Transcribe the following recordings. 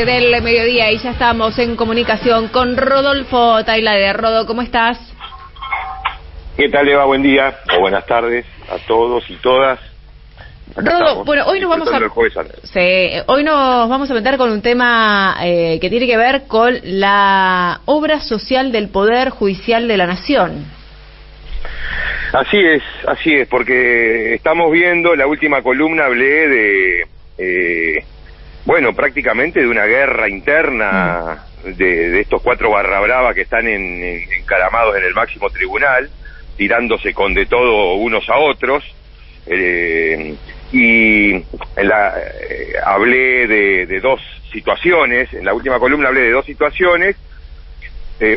del mediodía y ya estamos en comunicación con Rodolfo Tailade. Rodo, ¿cómo estás? ¿Qué tal, Eva? Buen día o buenas tardes a todos y todas. Rodo, bueno, hoy nos vamos a meter con un tema que tiene que ver con la obra social del Poder Judicial de la Nación. Así es, porque estamos viendo, la última columna hablé de, prácticamente de una guerra interna de estos 4 barra brava que están encaramados en el máximo tribunal, tirándose con de todo unos a otros, hablé de 2 situaciones, en la última columna hablé de 2 situaciones,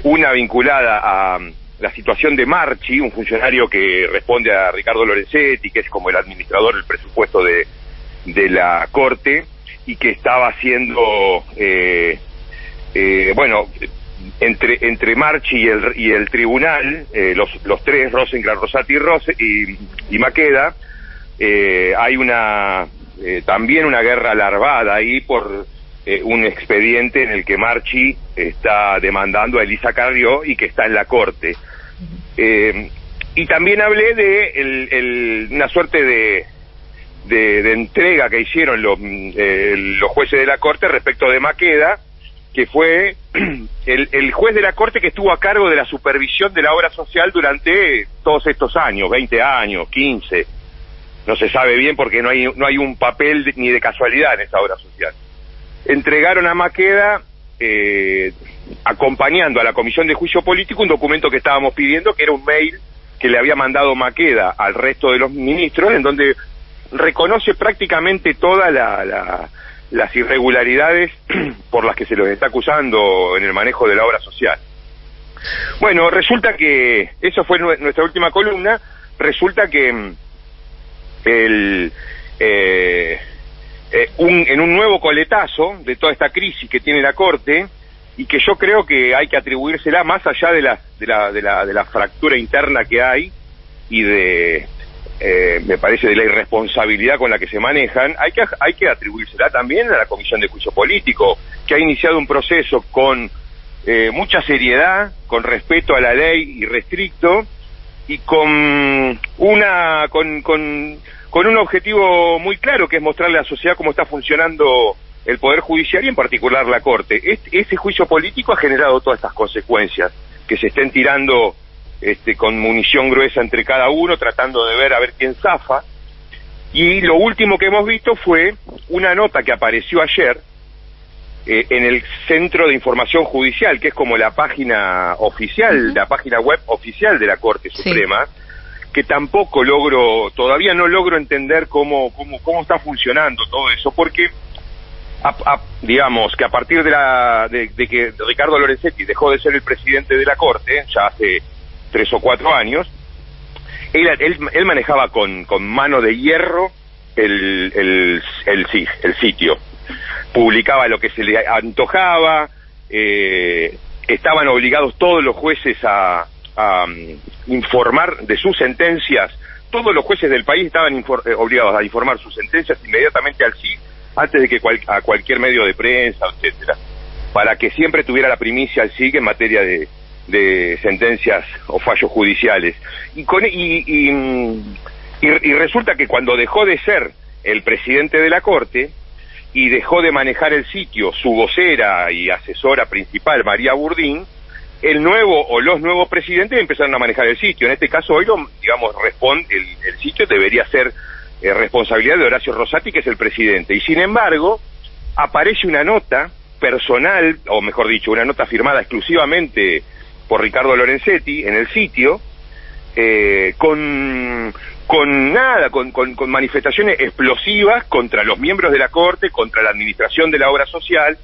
una vinculada a la situación de Marchi, un funcionario que responde a Ricardo Lorenzetti, que es como el administrador del presupuesto de la Corte, y que estaba haciendo, entre Marchi y el tribunal, los 3, Rosencrantz, Rosati y Maqueda, hay también una guerra larvada ahí por un expediente en el que Marchi está demandando a Elisa Carrió y que está en la Corte. Y también hablé de una suerte de entrega que hicieron los jueces de la Corte respecto de Maqueda, que fue el juez de la Corte que estuvo a cargo de la supervisión de la obra social durante todos estos años, 20 años, 15, no se sabe bien porque no hay un papel ni de casualidad en esta obra social. Entregaron a Maqueda, acompañando a la Comisión de Juicio Político, un documento que estábamos pidiendo, que era un mail que le había mandado Maqueda al resto de los ministros, en donde reconoce prácticamente todas las irregularidades por las que se los está acusando en el manejo de la obra social. Bueno, resulta que, eso fue nuestra última columna, resulta que en un nuevo coletazo de toda esta crisis que tiene la Corte, y que yo creo que hay que atribuírsela más allá de la fractura interna que hay y me parece de la irresponsabilidad con la que se manejan, hay que atribuírsela también a la Comisión de Juicio Político, que ha iniciado un proceso con mucha seriedad, con respeto a la ley irrestricto y con un objetivo muy claro, que es mostrarle a la sociedad cómo está funcionando el Poder Judicial y en particular la Corte. Ese juicio político ha generado todas estas consecuencias, que se estén tirando con munición gruesa entre cada uno, tratando de ver a ver quién zafa. Y lo último que hemos visto fue una nota que apareció ayer en el Centro de Información Judicial, que es como la página oficial, la página web oficial de la Corte Suprema, que tampoco todavía no logro entender cómo está funcionando todo eso, porque digamos que a partir de que Ricardo Lorenzetti dejó de ser el presidente de la Corte, ya hace 3 o 4 años, él manejaba con mano de hierro el sitio, publicaba lo que se le antojaba, estaban obligados todos los jueces a informar de sus sentencias, todos los jueces del país estaban obligados a informar sus sentencias inmediatamente al CID, antes de que a cualquier medio de prensa, etcétera, para que siempre tuviera la primicia al CID en materia de sentencias o fallos judiciales. Y resulta que cuando dejó de ser el presidente de la Corte y dejó de manejar el sitio su vocera y asesora principal, María Burdín, el nuevos presidentes empezaron a manejar el sitio. En este caso hoy el sitio debería ser responsabilidad de Horacio Rosati, que es el presidente, y sin embargo aparece una nota personal, o mejor dicho, una nota firmada exclusivamente por Ricardo Lorenzetti en el sitio, con manifestaciones explosivas contra los miembros de la Corte, contra la administración de la obra social,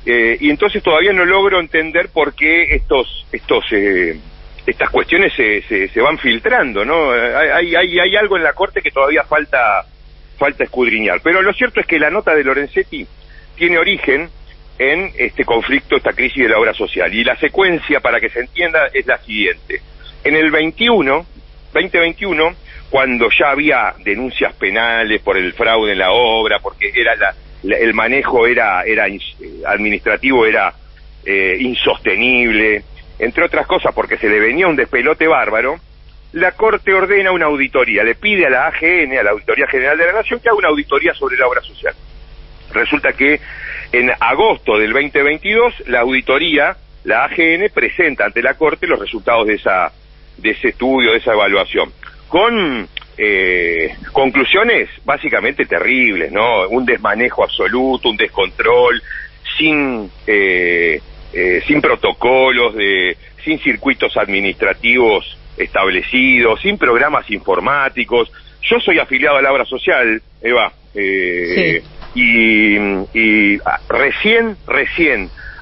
y entonces todavía no logro entender por qué estas cuestiones se van filtrando, ¿no? Hay algo en la Corte que todavía falta escudriñar. Pero lo cierto es que la nota de Lorenzetti tiene origen en este conflicto, esta crisis de la obra social. Y la secuencia, para que se entienda, es la siguiente. En el 2021, cuando ya había denuncias penales por el fraude en la obra, porque era el manejo administrativo era insostenible, entre otras cosas porque se le venía un despelote bárbaro. La Corte ordena una auditoría, le pide a la AGN, a la Auditoría General de la Nación, que haga una auditoría sobre la obra social. Resulta que en agosto del 2022 la auditoría, la AGN, presenta ante la Corte los resultados de ese estudio, de esa evaluación, con conclusiones básicamente terribles, ¿no? Un desmanejo absoluto, un descontrol, sin protocolos, sin circuitos administrativos establecidos, sin programas informáticos. Yo soy afiliado a la obra social, Eva, sí. y recién,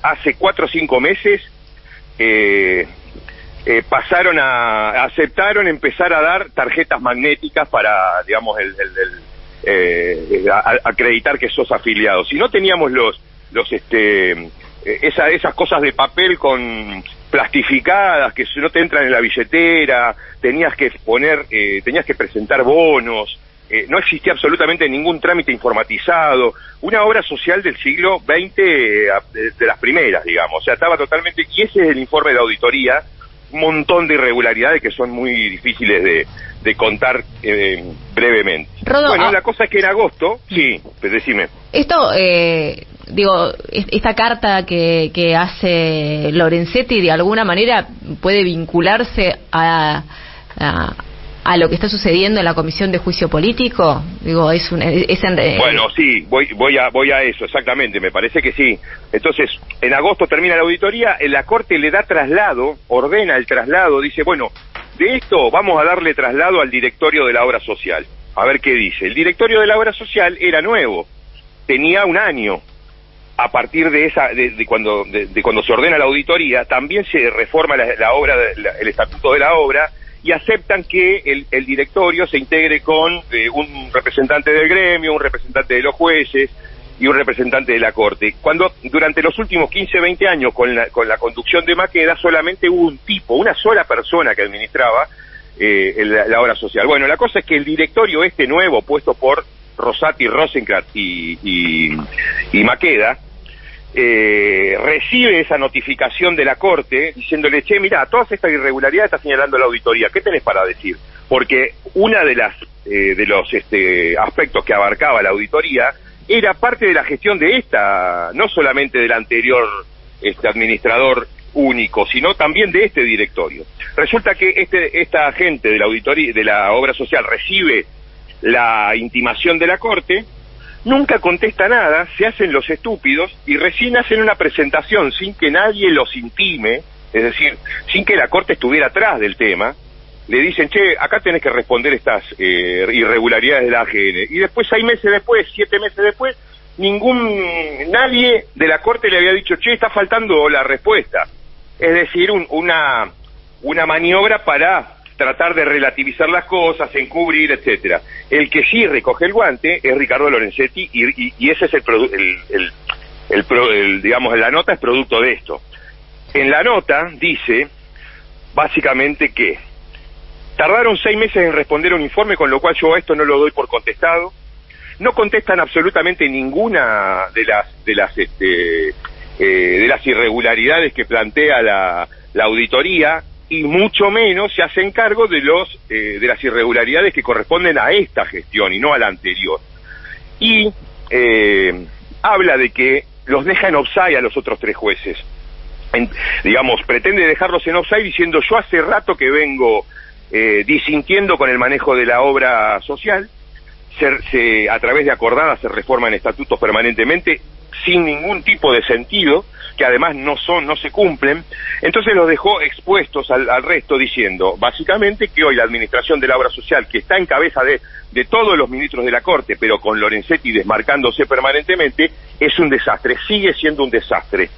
hace 4 o 5 meses, aceptaron empezar a dar tarjetas magnéticas para, digamos, acreditar que sos afiliado. Si no teníamos esas cosas de papel con plastificadas que no te entran en la billetera, tenías que presentar bonos, no existía absolutamente ningún trámite informatizado, una obra social del siglo XX, de las primeras, digamos, o sea, estaba totalmente, y ese es el informe de auditoría, un montón de irregularidades que son muy difíciles de contar brevemente. Rodo, bueno, la cosa es que en agosto, sí, pues decime. Esto, esta carta que hace Lorenzetti de alguna manera puede vincularse a lo que está sucediendo en la Comisión de Juicio Político. Digo, bueno, sí, voy a eso, exactamente, me parece que sí. Entonces, en agosto termina la auditoría, la Corte le da traslado, ordena el traslado, dice, bueno, de esto vamos a darle traslado al directorio de la obra social. A ver qué dice. El directorio de la obra social era nuevo, tenía 1 año. A partir de cuando se ordena la auditoría, también se reforma el estatuto de la obra, y aceptan que el directorio se integre con un representante del gremio, un representante de los jueces y un representante de la Corte. Cuando durante los últimos 15, 20 años con la conducción de Maqueda solamente hubo una sola persona que administraba la obra social. Bueno, la cosa es que el directorio nuevo, puesto por Rosati, Rosenkrantz y Maqueda, recibe esa notificación de la Corte diciéndole, che, mirá, todas estas irregularidades está señalando la auditoría, ¿qué tenés para decir? Porque una de los aspectos que abarcaba la auditoría era parte de la gestión de no solamente del anterior administrador único, sino también de este directorio. Resulta que esta gente de la auditoría, de la obra social, recibe la intimación de la Corte, nunca contesta nada, se hacen los estúpidos y recién hacen una presentación sin que nadie los intime, es decir, sin que la Corte estuviera atrás del tema. Le dicen, che, acá tenés que responder estas irregularidades de la AGN. Y después, 6 meses después, 7 meses después, nadie de la Corte le había dicho, che, está faltando la respuesta. Es decir, una maniobra para tratar de relativizar las cosas, encubrir, etcétera. El que sí recoge el guante es Ricardo Lorenzetti, y ese es digamos, la nota es producto de esto. En la nota dice, básicamente, que tardaron 6 meses en responder un informe, con lo cual yo esto no lo doy por contestado. No contestan absolutamente ninguna de las irregularidades que plantea la auditoría, y mucho menos se hacen cargo de las irregularidades que corresponden a esta gestión y no a la anterior. Y habla de que los deja en offside a los otros 3 jueces. Digamos, pretende dejarlos en offside diciendo, yo hace rato que vengo disintiendo con el manejo de la obra social, a través de acordadas se reforman estatutos permanentemente sin ningún tipo de sentido, que además no se cumplen. Entonces los dejó expuestos al resto, diciendo básicamente que hoy la administración de la obra social, que está en cabeza de todos los ministros de la Corte, pero con Lorenzetti desmarcándose permanentemente, es un desastre, sigue siendo un desastre.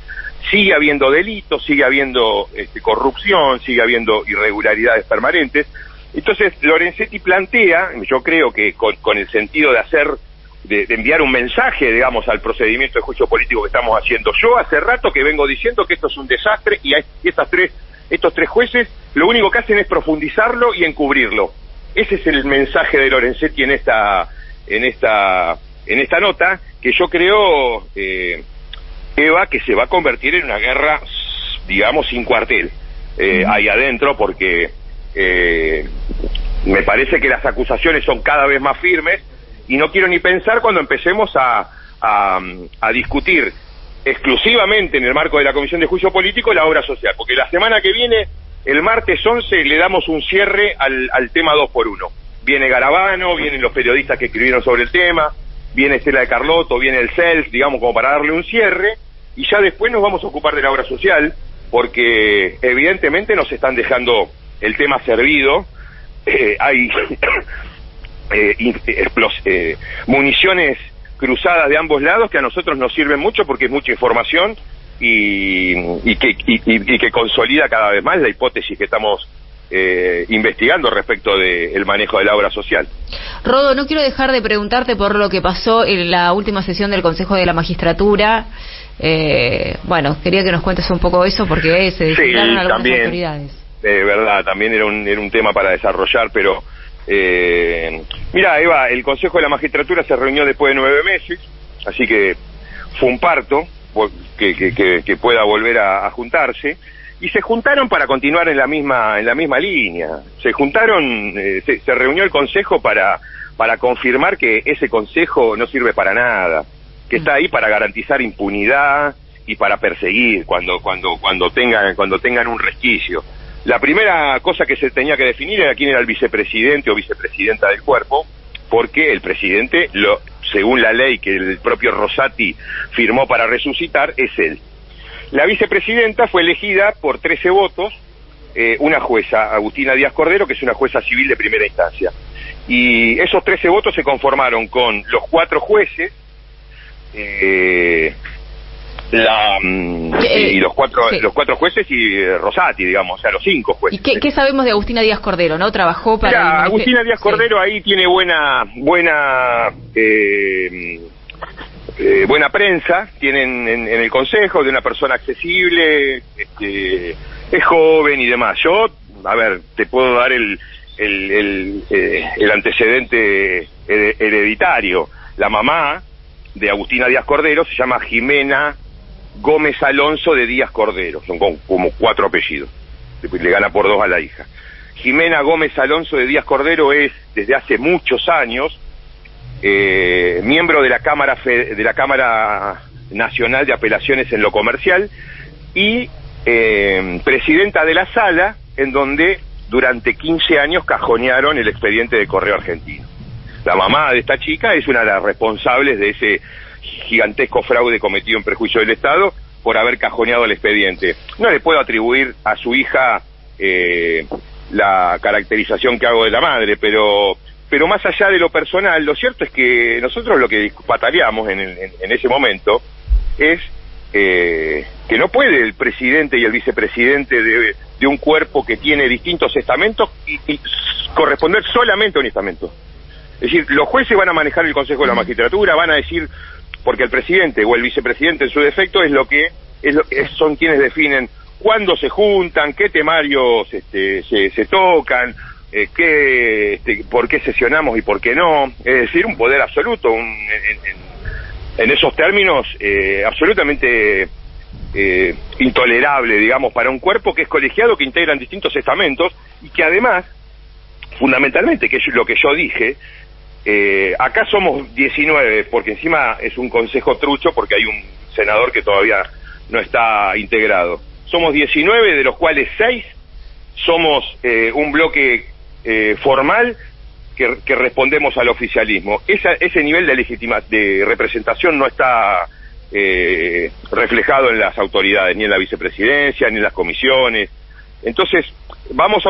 Sigue habiendo delitos, sigue habiendo corrupción, sigue habiendo irregularidades permanentes. Entonces Lorenzetti plantea, yo creo que con el sentido de enviar un mensaje, digamos, al procedimiento de juicio político que estamos haciendo. Yo hace rato que vengo diciendo que esto es un desastre, y estos 3 jueces lo único que hacen es profundizarlo y encubrirlo. Ese es el mensaje de Lorenzetti en esta nota, que yo creo, Eva, que se va a convertir en una guerra, digamos, sin cuartel ahí adentro, porque me parece que las acusaciones son cada vez más firmes, y no quiero ni pensar cuando empecemos a discutir exclusivamente en el marco de la Comisión de Juicio Político la obra social, porque la semana que viene, el martes 11, le damos un cierre al tema 2x1. Viene Garabano, vienen los periodistas que escribieron sobre el tema, viene Estela de Carlotto, viene el CELS, digamos, como para darle un cierre, y ya después nos vamos a ocupar de la obra social, porque evidentemente nos están dejando el tema servido. Hay municiones cruzadas de ambos lados que a nosotros nos sirven mucho porque es mucha información y que consolida cada vez más la hipótesis que estamos investigando respecto del manejo de la obra social. Rodo, no quiero dejar de preguntarte por lo que pasó en la última sesión del Consejo de la Magistratura. Bueno, quería que nos cuentes un poco eso porque se designaron algunas autoridades. Verdad, también era un tema para desarrollar, pero mira, Eva, el Consejo de la Magistratura se reunió después de 9 meses, así que fue un parto que pueda volver a juntarse, y se juntaron para continuar en la misma línea. Se juntaron, se reunió el Consejo para confirmar que ese Consejo no sirve para nada, que está ahí para garantizar impunidad y para perseguir cuando tengan un resquicio. La primera cosa que se tenía que definir era quién era el vicepresidente o vicepresidenta del cuerpo, porque el presidente, según la ley que el propio Rosati firmó para resucitar, es él. La vicepresidenta fue elegida por 13 votos, una jueza, Agustina Díaz Cordero, que es una jueza civil de primera instancia. Y esos 13 votos se conformaron con los 4 jueces, y los cuatro jueces y Rosati, digamos, o sea, los 5 jueces. ¿Y qué sabemos de Agustina Díaz Cordero, no? Trabajó para... Mira, Agustina Díaz Cordero ahí tiene buena prensa, tienen en el Consejo, de una persona accesible, es joven y demás. Yo, a ver, te puedo dar el antecedente hereditario. La mamá de Agustina Díaz Cordero se llama Jimena Gómez Alonso de Díaz Cordero, son como 4 apellidos, le gana por 2 a la hija. Jimena Gómez Alonso de Díaz Cordero es, desde hace muchos años, miembro de la Cámara Nacional de Apelaciones en lo Comercial y presidenta de la sala en donde durante 15 años cajonearon el expediente de Correo Argentino. La mamá de esta chica es una de las responsables de ese gigantesco fraude cometido en perjuicio del Estado por haber cajoneado el expediente. No le puedo atribuir a su hija la caracterización que hago de la madre, pero más allá de lo personal, lo cierto es que nosotros lo que pataleamos en ese momento es que no puede el presidente y el vicepresidente de un cuerpo que tiene distintos estamentos y corresponder solamente a un estamento. Es decir, los jueces van a manejar el Consejo de la Magistratura, van a decir, porque el presidente o el vicepresidente en su defecto son quienes definen cuándo se juntan, qué temarios se tocan, por qué sesionamos y por qué no. Es decir, un poder absoluto, en esos términos absolutamente intolerable, digamos, para un cuerpo que es colegiado, que integran distintos estamentos y que además, fundamentalmente, que es lo que yo dije, acá somos 19, porque encima es un consejo trucho, porque hay un senador que todavía no está integrado. Somos 19, de los cuales 6 somos un bloque formal que respondemos al oficialismo. Ese nivel de representación no está reflejado en las autoridades, ni en la vicepresidencia, ni en las comisiones. Entonces, vamos a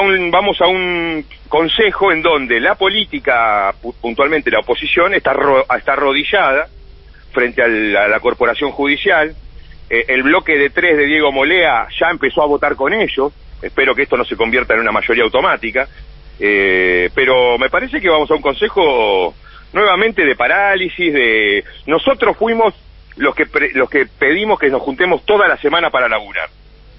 un consejo en donde la política, puntualmente la oposición, está arrodillada frente a la corporación judicial. El bloque de 3 de Diego Molea ya empezó a votar con ellos. Espero que esto no se convierta en una mayoría automática. Pero me parece que vamos a un consejo nuevamente de parálisis. Nosotros fuimos los que pedimos que nos juntemos toda la semana para laburar.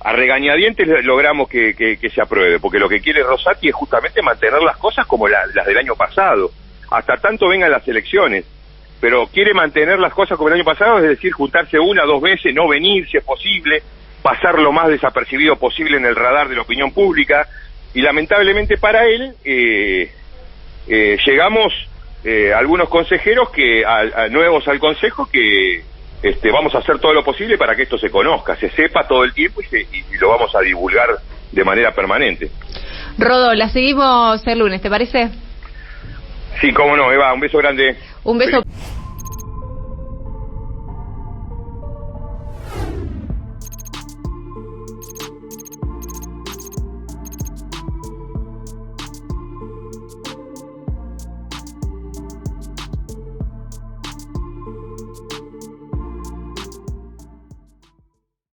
A regañadientes logramos que se apruebe, porque lo que quiere Rosati es justamente mantener las cosas como las del año pasado, hasta tanto vengan las elecciones. pero quiere mantener las cosas como el año pasado, es decir, juntarse 1 o 2 veces, no venir si es posible, pasar lo más desapercibido posible en el radar de la opinión pública, y lamentablemente para él llegamos algunos consejeros nuevos al Consejo que vamos a hacer todo lo posible para que esto se conozca, se sepa todo el tiempo y lo vamos a divulgar de manera permanente. Rodo, la seguimos el lunes, ¿te parece? Sí, cómo no, Eva, un beso grande. Un beso.